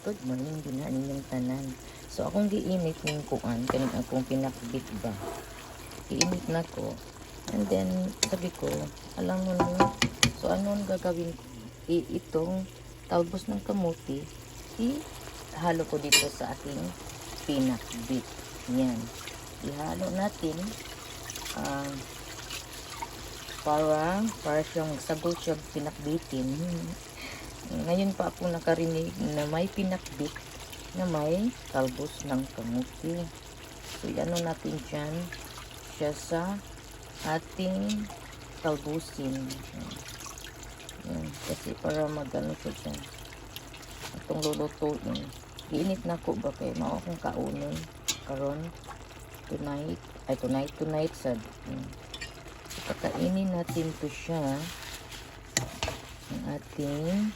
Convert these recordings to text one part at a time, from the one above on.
Good morning din na ninyong tanan. So akong giinit ning kuan kaning akong pinakbit ba. Giinit na ko. And then sabi ko, alam mo no, so anong gagawin ko? Itong talbos ng kamuti, ihalo ko dito sa ating pinakbit. Yan. Ihalo natin para siyang sagol siya pinakbitin. Ngayon pa ako nakarinig na may pinakbit na may talbos ng kamuti. So, ano natin dyan siya sa ating talbusin. Yan. Kasi para magano siya dyan. Itong lulutuin. Iinit na ko ba kayo? Mao akong kaunin. Karon tonight sad. Kakainin natin to siya. Ang ating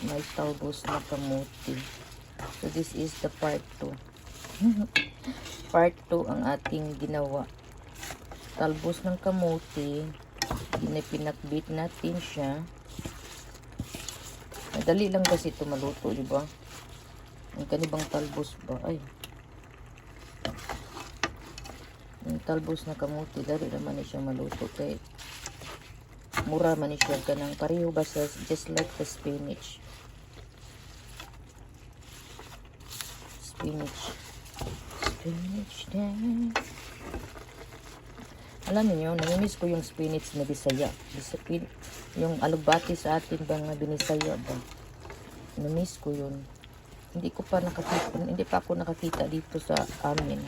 may talbos na kamuti. So this is the part 2. Part 2 ang ating ginawa. Talbos ng kamuti. Pinakbit natin siya. Madali lang kasi ito maluto, di ba? Ang kanibang talbos ba? Ay. Ang talbos na kamuti, dali naman siya maluto. Kaya mura man siya ganang pareho basta just like the spinach. Spinach din. Alam niyo, namimiss ko yung spinach na Bisaya. Yung alugbati sa atin bang na binisaya ba? Namimiss ko yun. Hindi pa ako nakakita dito sa amin.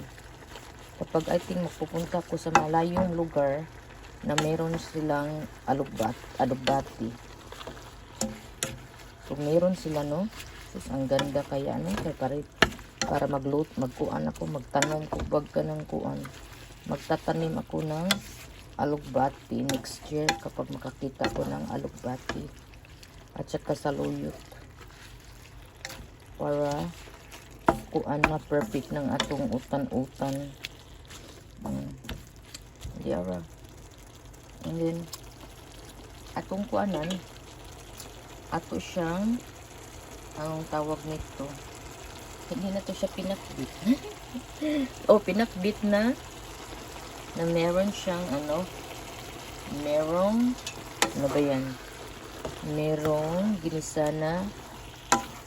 Kapag I think magpupunta ko sa malayong lugar na meron silang alugbati. So meron sila, no? Sus, ang ganda kaya, no? Kaya para magkuan ako, magtanom ko bag ka ng kuan. Magtatanim ako ng alugbati next year kapag makakita ko ng alugbati. At saka saluyot. Para kuan na perfect ng atong utan-utan. Diara. And then, atong kuanan, ato siyang, anong tawag nito? Hindi na to siya pinakbit. Pinakbit na meron siyang, ano ba yan? Merong ginisa na,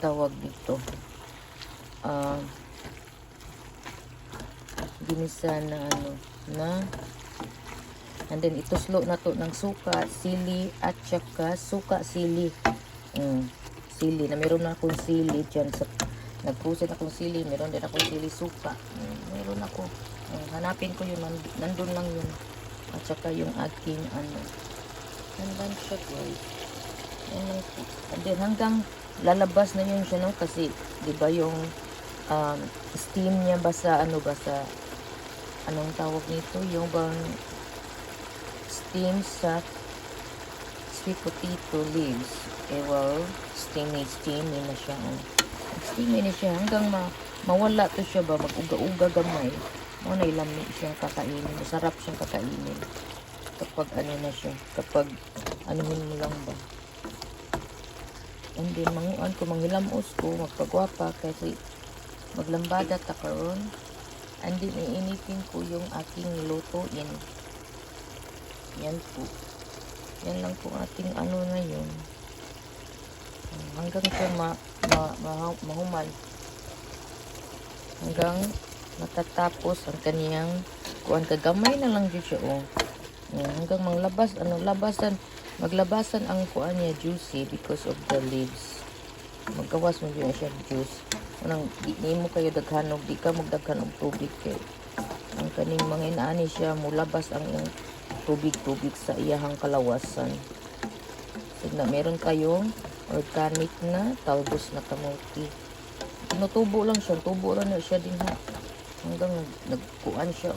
tawag dito. Ginisa na, and then ituslo na to ng suka, sili, at saka suka, sili. Sili, na meron na akong sili dyan sa, nagpusin akong sili, meron din akong sili suka. Meron ako. Hanapin ko yun, nandun lang yun. At saka yung aking, nandun siya, guys. Yan lang po. And then hanggang lalabas na yun siya, no? Kasi, di ba yung, steam niya ba sa, anong tawag nito? Yung bang, steam sa sweet potato leaves. Steamy na siya. Steamy na siya hanggang mawala to siya ba, mag-uga-uga gamay. Mo na ilami siyang kakainin. Masarap siyang kakainin. Kapag na siya. Kapag anuhin mo lang ba. And then manguan ko, manghilamos ko, magpagwapa kasi maglambada ta karon. And then iinitin ko yung aking lutuin. Yan po. Yan lang po ating na yun. Hanggang siya mahuman. Hanggang matatapos ang kaniyang kuan, kagamay na lang dyan siya, hanggang maglabasan ang kuan niya juicy because of the leaves. Maggawas mo dyan siya juice. Di mo kayo daghanog, di ka magdaghan og tubig kay ang kaning mga inaani siya mulabas ang tubig sa iyahang kalawasan. Sige na, meron kayong organic na talbos na kamuti. Tinutubo lang siya, tubo lang na siya din ha. Hanggang nagkuan siya,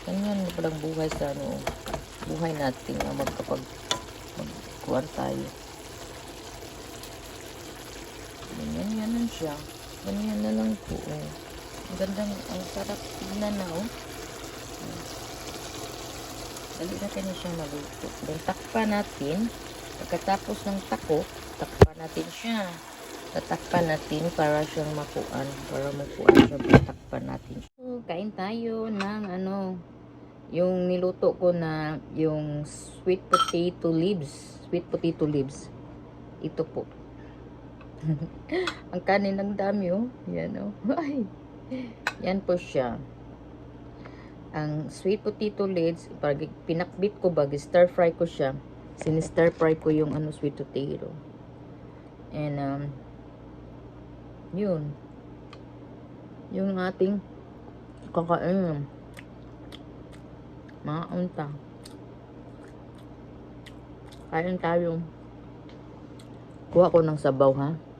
Ganyan na palang buhay sa buhay natin magkuan tayo. Ganyan lang siya. Ganyan na lang po, Ang gandang, ang sarap tignan na, Dali na kanya siya maluto. Then takpan natin. Pagkatapos ng takpan natin siya. tatakpan natin para siyang makuan. Para makuan siya, tatakpan natin. So, kain tayo ng ano, yung niluto ko na yung sweet potato leaves. Sweet potato leaves. Ito po. Ang kanin ng dami, oh. Yan, oh. Ay. Yan po siya. Ang sweet potato leaves, pag pinakbit ko ba, stir fry ko siya. Sinistir fry ko yung ano, sweet potato. And, yun. Yung ating kakain. Mga unta. Kain tayo. Kuha ko ng sabaw, ha.